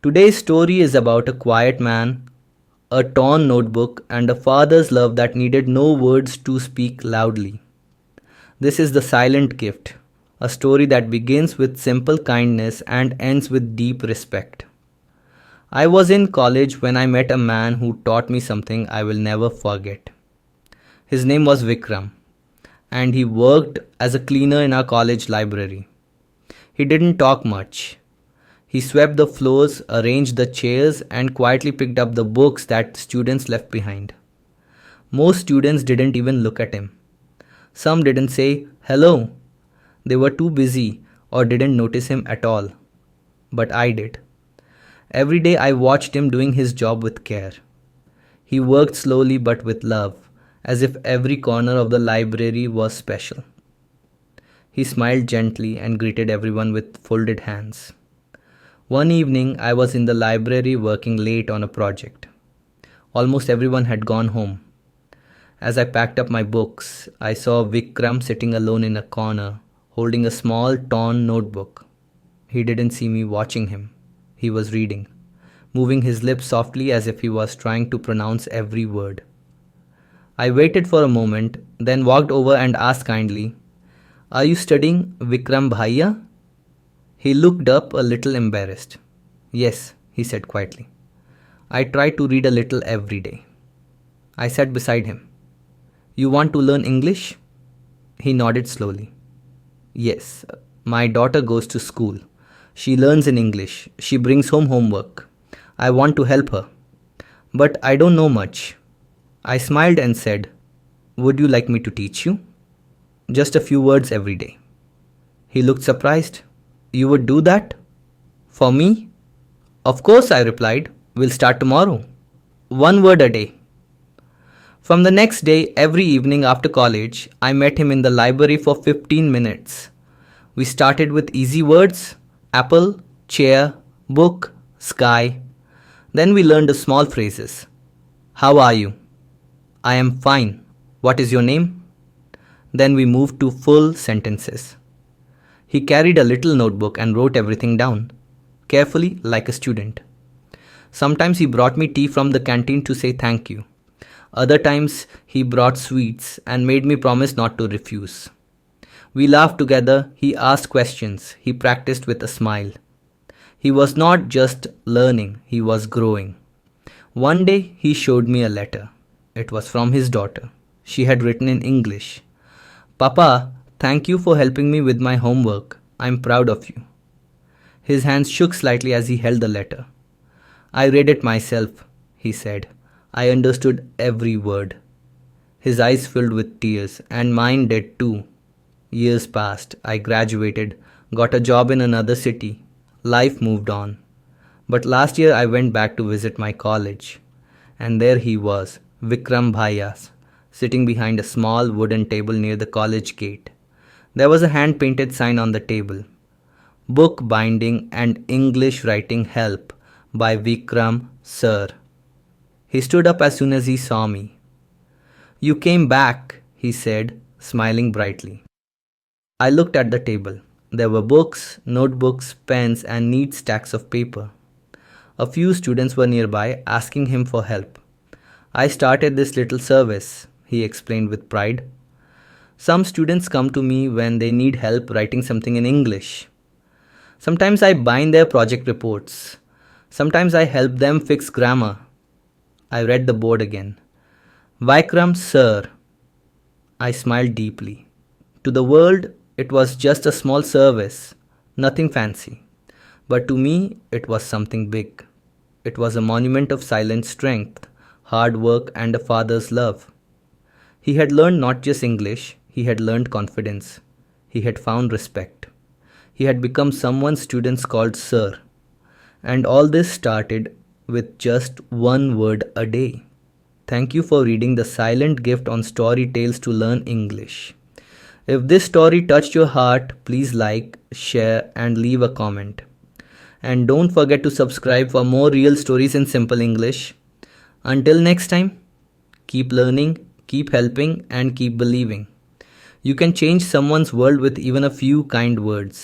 Today's story is about a quiet man, a torn notebook, and a father's love that needed no words to speak loudly. This is The Silent Gift, a story that begins with simple kindness and ends with deep respect. I was in college when I met a man who taught me something I will never forget. His name was Vikram, and he worked as a cleaner in our college library. He didn't talk much. He swept the floors, arranged the chairs, and quietly picked up the books that students left behind. Most students didn't even look at him. Some didn't say hello. They were too busy or didn't notice him at all. But I did. Every day I watched him doing his job with care. He worked slowly but with love, as if every corner of the library was special. He smiled gently and greeted everyone with folded hands. One evening, I was in the library working late on a project. Almost everyone had gone home. As I packed up my books, I saw Vikram sitting alone in a corner, holding a small torn notebook. He didn't see me watching him. He was reading, moving his lips softly as if he was trying to pronounce every word. I waited for a moment, then walked over and asked kindly, "Are you studying Vikram Bhaiya?" He looked up a little embarrassed. "Yes," he said quietly. "I try to read a little every day." I sat beside him. "You want to learn English?" He nodded slowly. "Yes, my daughter goes to school. She learns in English. She brings home homework. I want to help her. But I don't know much." I smiled and said, "Would you like me to teach you?" "Just a few words every day." He looked surprised. "You would do that? For me?" "Of course," I replied. "We'll start tomorrow. One word a day." From the next day, every evening after college, I met him in the library for 15 minutes. We started with easy words: apple, chair, book, sky. Then we learned the small phrases. "How are you?" "I am fine. What is your name?" Then we moved to full sentences. He carried a little notebook and wrote everything down, carefully like a student. Sometimes he brought me tea from the canteen to say thank you. Other times he brought sweets and made me promise not to refuse. We laughed together, he asked questions, he practiced with a smile. He was not just learning, he was growing. One day he showed me a letter. It was from his daughter. She had written in English, "Papa, thank you for helping me with my homework. I'm proud of you." His hands shook slightly as he held the letter. "I read it myself," he said. "I understood every word." His eyes filled with tears, and mine did too. Years passed. I graduated, got a job in another city. Life moved on. But last year I went back to visit my college. And there he was, Vikram Bhaiya, sitting behind a small wooden table near the college gate. There was a hand-painted sign on the table. "Book binding and English writing help by Vikram, sir." He stood up as soon as he saw me. "You came back," he said, smiling brightly. I looked at the table. There were books, notebooks, pens, and neat stacks of paper. A few students were nearby, asking him for help. "I started this little service," he explained with pride. "Some students come to me when they need help writing something in English. Sometimes I bind their project reports. Sometimes I help them fix grammar." I read the board again. "Vikram, sir." I smiled deeply. To the world, it was just a small service, nothing fancy. But to me, it was something big. It was a monument of silent strength, hard work, and a father's love. He had learned not just English, he had learned confidence. He had found respect. He had become someone students called sir. And all this started with just one word a day. Thank you for reading The Silent Gift on Story Tales to Learn English. If this story touched your heart, please like, share, and leave a comment. And don't forget to subscribe for more real stories in simple English. Until next time, keep learning, keep helping, and keep believing. You can change someone's world with even a few kind words.